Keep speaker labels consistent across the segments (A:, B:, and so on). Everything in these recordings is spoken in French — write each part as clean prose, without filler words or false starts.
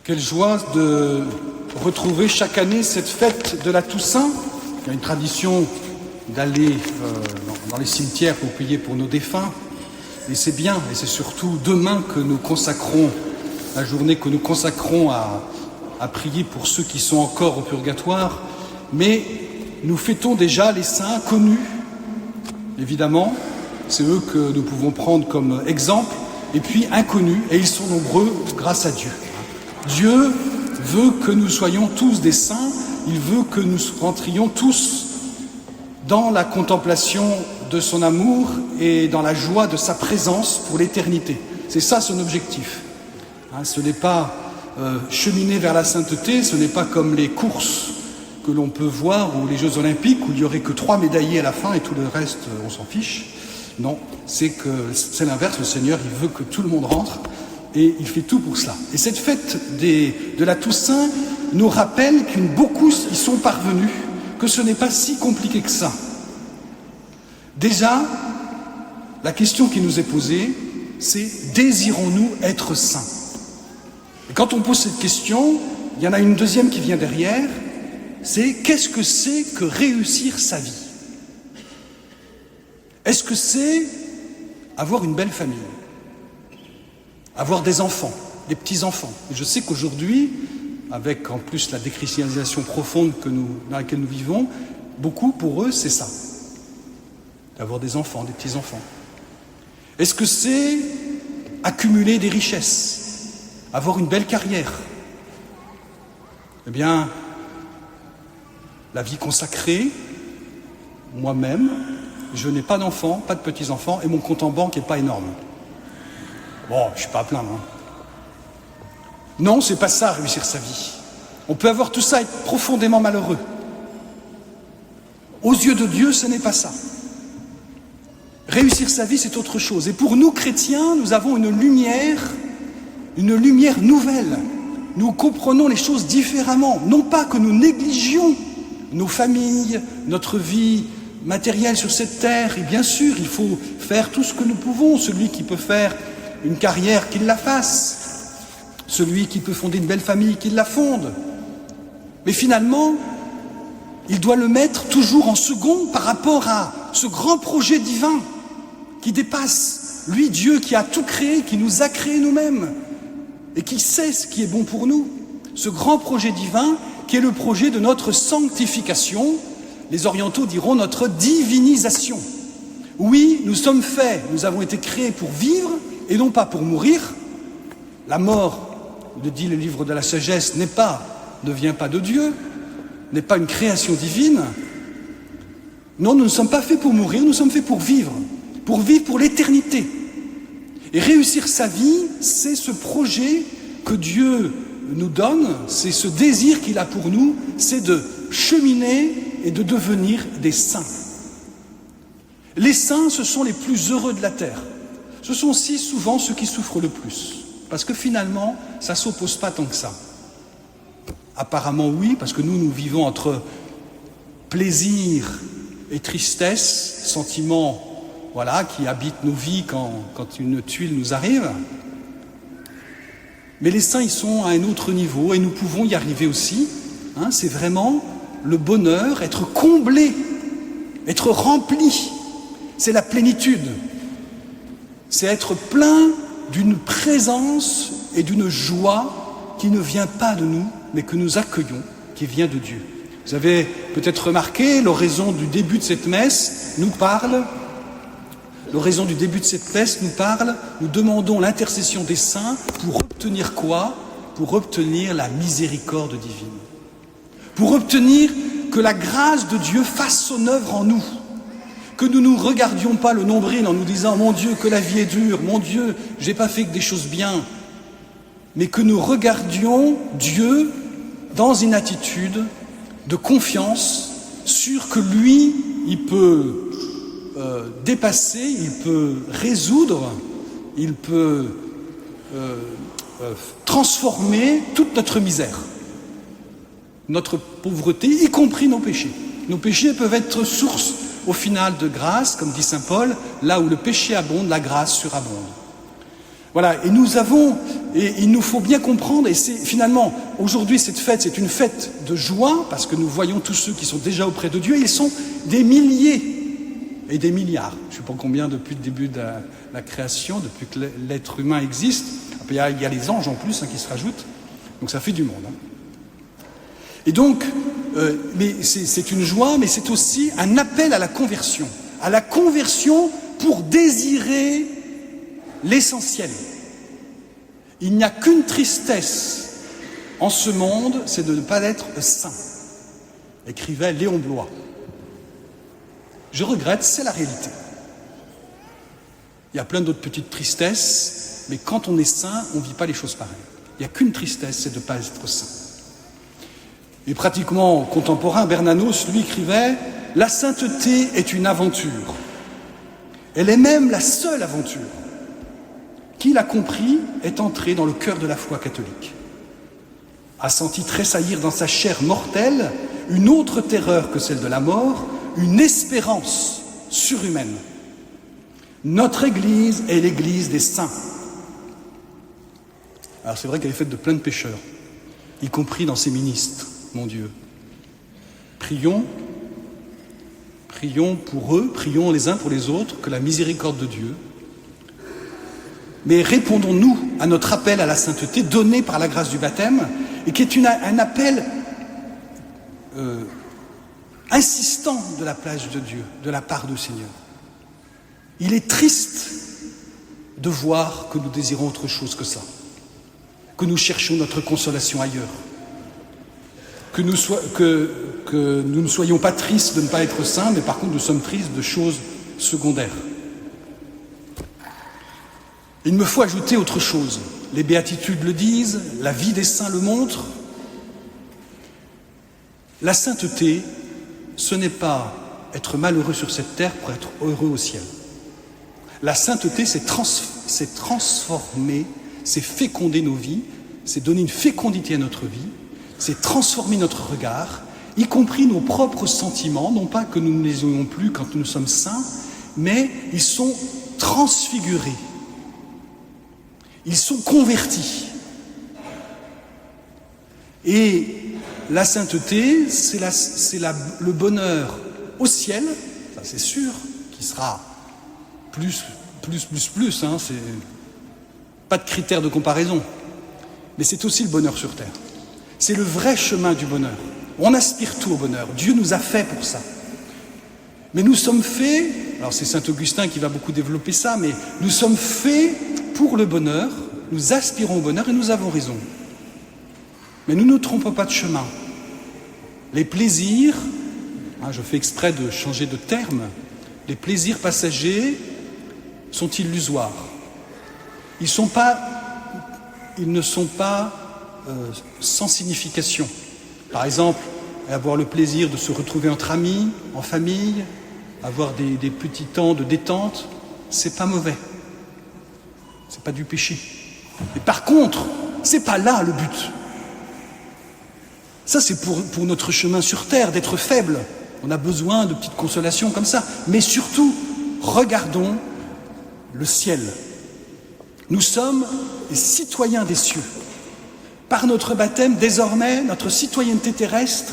A: Quelle joie de retrouver chaque année cette fête de la Toussaint. Il y a une tradition d'aller dans les cimetières pour prier pour nos défunts. Et c'est bien, et c'est surtout demain que nous consacrons, la journée que nous consacrons à prier pour ceux qui sont encore au purgatoire. Mais nous fêtons déjà les saints connus, évidemment. C'est eux que nous pouvons prendre comme exemple. Et puis inconnus, et ils sont nombreux grâce à Dieu. Dieu veut que nous soyons tous des saints, il veut que nous rentrions tous dans la contemplation de son amour et dans la joie de sa présence pour l'éternité. C'est ça son objectif. Ce n'est pas cheminer vers la sainteté, ce n'est pas comme les courses que l'on peut voir ou les Jeux Olympiques où il n'y aurait que 3 médaillés à la fin et tout le reste on s'en fiche. Non, c'est l'inverse, le Seigneur, il veut que tout le monde rentre et il fait tout pour cela. Et cette fête de la Toussaint nous rappelle beaucoup y sont parvenus, que ce n'est pas si compliqué que ça. Déjà, la question qui nous est posée, c'est désirons-nous être saints? Et quand on pose cette question, il y en a une deuxième qui vient derrière, c'est qu'est-ce que c'est que réussir sa vie? Est-ce que c'est avoir une belle famille, avoir des enfants, des petits-enfants? Et je sais qu'aujourd'hui, avec en plus la déchristianisation profonde dans laquelle nous vivons, beaucoup pour eux c'est ça, d'avoir des enfants, des petits-enfants. Est-ce que c'est accumuler des richesses, avoir une belle carrière? Eh bien, la vie consacrée, moi-même, je n'ai pas d'enfants, pas de petits-enfants, et mon compte en banque n'est pas énorme. Bon, je ne suis pas à plaindre. Non, c'est pas ça, réussir sa vie. On peut avoir tout ça et être profondément malheureux. Aux yeux de Dieu, ce n'est pas ça. Réussir sa vie, c'est autre chose. Et pour nous, chrétiens, nous avons une lumière nouvelle. Nous comprenons les choses différemment. Non pas que nous négligions nos familles, notre vie matériel sur cette terre, et bien sûr, il faut faire tout ce que nous pouvons. Celui qui peut faire une carrière, qu'il la fasse. Celui qui peut fonder une belle famille, qu'il la fonde. Mais finalement, il doit le mettre toujours en second par rapport à ce grand projet divin qui dépasse, lui, Dieu, qui a tout créé, qui nous a créés nous-mêmes et qui sait ce qui est bon pour nous. Ce grand projet divin qui est le projet de notre sanctification. Les orientaux diront notre divinisation. Oui, nous sommes faits, nous avons été créés pour vivre et non pas pour mourir. La mort, le dit le livre de la sagesse, ne vient pas de Dieu, n'est pas une création divine. Non, nous ne sommes pas faits pour mourir, nous sommes faits pour vivre pour l'éternité. Et réussir sa vie, c'est ce projet que Dieu nous donne, c'est ce désir qu'il a pour nous, c'est de cheminer et de devenir des saints. Les saints, ce sont les plus heureux de la terre. Ce sont aussi souvent ceux qui souffrent le plus. Parce que finalement, ça ne s'oppose pas tant que ça. Apparemment oui, parce que nous vivons entre plaisir et tristesse, sentiments qui habitent nos vies quand une tuile nous arrive. Mais les saints, ils sont à un autre niveau et nous pouvons y arriver aussi. C'est vraiment le bonheur, être comblé, être rempli. C'est la plénitude. C'est être plein d'une présence et d'une joie qui ne vient pas de nous, mais que nous accueillons, qui vient de Dieu. Vous avez peut-être remarqué, l'oraison du début de cette messe nous parle. Nous demandons l'intercession des saints pour obtenir quoi? Pour obtenir la miséricorde divine. Pour obtenir que la grâce de Dieu fasse son œuvre en nous. Que nous ne regardions pas le nombril en nous disant « Mon Dieu, que la vie est dure, mon Dieu, j'ai pas fait que des choses bien ». Mais que nous regardions Dieu dans une attitude de confiance sur que lui, il peut dépasser, il peut résoudre, il peut transformer toute notre misère, notre pauvreté, y compris nos péchés. Nos péchés peuvent être source, au final, de grâce, comme dit saint Paul, là où le péché abonde, la grâce surabonde. Voilà, et nous avons Et il nous faut bien comprendre, et c'est finalement, aujourd'hui cette fête, c'est une fête de joie, parce que nous voyons tous ceux qui sont déjà auprès de Dieu, et ils sont des milliers et des milliards. Je ne sais pas combien depuis le début de la création, depuis que l'être humain existe. Il y a les anges en plus qui se rajoutent, donc ça fait du monde. Et donc, mais c'est une joie, mais c'est aussi un appel à la conversion pour désirer l'essentiel. Il n'y a qu'une tristesse en ce monde, c'est de ne pas être saint, écrivait Léon Bloy. Je regrette, c'est la réalité. Il y a plein d'autres petites tristesses, mais quand on est saint, on ne vit pas les choses pareilles. Il n'y a qu'une tristesse, c'est de ne pas être saint. Et pratiquement contemporain, Bernanos, lui, écrivait « La sainteté est une aventure. Elle est même la seule aventure. Qui l'a compris est entré dans le cœur de la foi catholique. A senti tressaillir dans sa chair mortelle une autre terreur que celle de la mort, une espérance surhumaine. Notre Église est l'Église des saints. » Alors c'est vrai qu'elle est faite de plein de pécheurs, y compris dans ses ministres, mon Dieu. Prions pour eux, prions les uns pour les autres, que la miséricorde de Dieu. Mais répondons-nous à notre appel à la sainteté donné par la grâce du baptême, et qui est un appel insistant de la place de Dieu, de la part du Seigneur. Il est triste de voir que nous désirons autre chose que ça, que nous cherchons notre consolation ailleurs, que nous ne soyons pas tristes de ne pas être saints, mais par contre nous sommes tristes de choses secondaires. Il me faut ajouter autre chose. Les béatitudes le disent, la vie des saints le montre. La sainteté, ce n'est pas être malheureux sur cette terre pour être heureux au ciel. La sainteté, c'est transformer, c'est féconder nos vies, c'est donner une fécondité à notre vie, c'est transformer notre regard, y compris nos propres sentiments, non pas que nous ne les ayons plus quand nous sommes saints, mais ils sont transfigurés. Ils sont convertis. Et la sainteté, c'est le bonheur au ciel, ça c'est sûr, qui sera plus, c'est pas de critère de comparaison. Mais c'est aussi le bonheur sur terre. C'est le vrai chemin du bonheur. On aspire tout au bonheur. Dieu nous a fait pour ça. Mais nous sommes faits, alors c'est saint Augustin qui va beaucoup développer ça, mais nous sommes faits pour le bonheur, nous aspirons au bonheur et nous avons raison. Mais nous ne trompons pas de chemin. Les plaisirs, je fais exprès de changer de terme, les plaisirs passagers sont illusoires. Ils ne sont pas sans signification. Par exemple, avoir le plaisir de se retrouver entre amis, en famille, avoir des petits temps de détente, c'est pas mauvais. C'est pas du péché. Mais par contre, c'est pas là le but. Ça, c'est pour notre chemin sur terre, d'être faible. On a besoin de petites consolations comme ça. Mais surtout, regardons le ciel. Nous sommes les citoyens des cieux. Par notre baptême, désormais, notre citoyenneté terrestre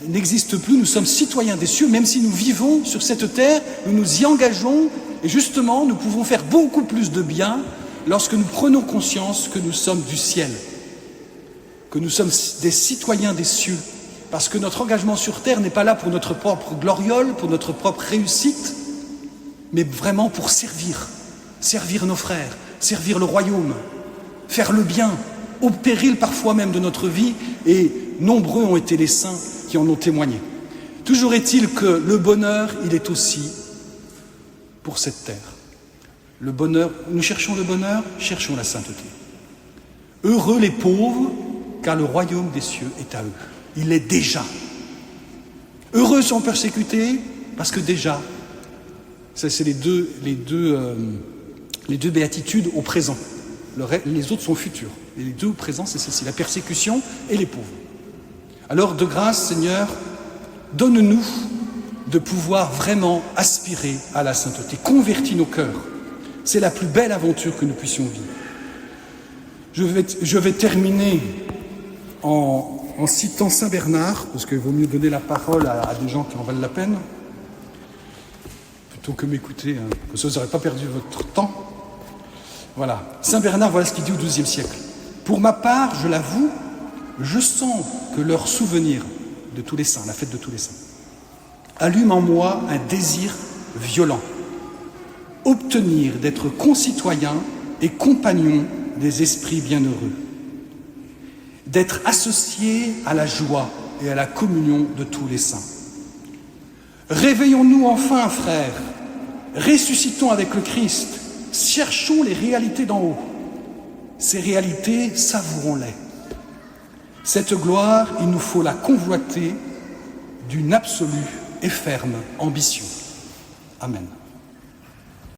A: n'existe plus. Nous sommes citoyens des cieux, même si nous vivons sur cette terre, nous nous y engageons. Et justement, nous pouvons faire beaucoup plus de bien lorsque nous prenons conscience que nous sommes du ciel, que nous sommes des citoyens des cieux, parce que notre engagement sur terre n'est pas là pour notre propre gloriole, pour notre propre réussite, mais vraiment pour servir nos frères, servir le royaume, faire le bien, au péril parfois même de notre vie, et nombreux ont été les saints qui en ont témoigné. Toujours est-il que le bonheur, il est aussi pour cette terre. Le bonheur, nous cherchons le bonheur, cherchons la sainteté. Heureux les pauvres, car le royaume des cieux est à eux. Il est déjà. Heureux sont persécutés, parce que déjà, ça c'est les deux béatitudes au présent. Les autres sont futurs. Et les deux au présent, c'est ceci, la persécution et les pauvres. Alors, de grâce, Seigneur, donne-nous de pouvoir vraiment aspirer à la sainteté. Convertis nos cœurs. C'est la plus belle aventure que nous puissions vivre. Je vais terminer en citant Saint Bernard, parce qu'il vaut mieux donner la parole à des gens qui en valent la peine, plutôt que m'écouter, hein, comme ça vous n'aurez pas perdu votre temps. Voilà. Saint Bernard, voilà ce qu'il dit au XIIe siècle. Pour ma part, je l'avoue, je sens que leur souvenir de tous les saints, la fête de tous les saints, allume en moi un désir violent. Obtenir d'être concitoyen et compagnon des esprits bienheureux. D'être associé à la joie et à la communion de tous les saints. Réveillons-nous enfin, frères, ressuscitons avec le Christ, cherchons les réalités d'en haut. Ces réalités, savourons-les. Cette gloire, il nous faut la convoiter d'une absolue et ferme ambition. Amen.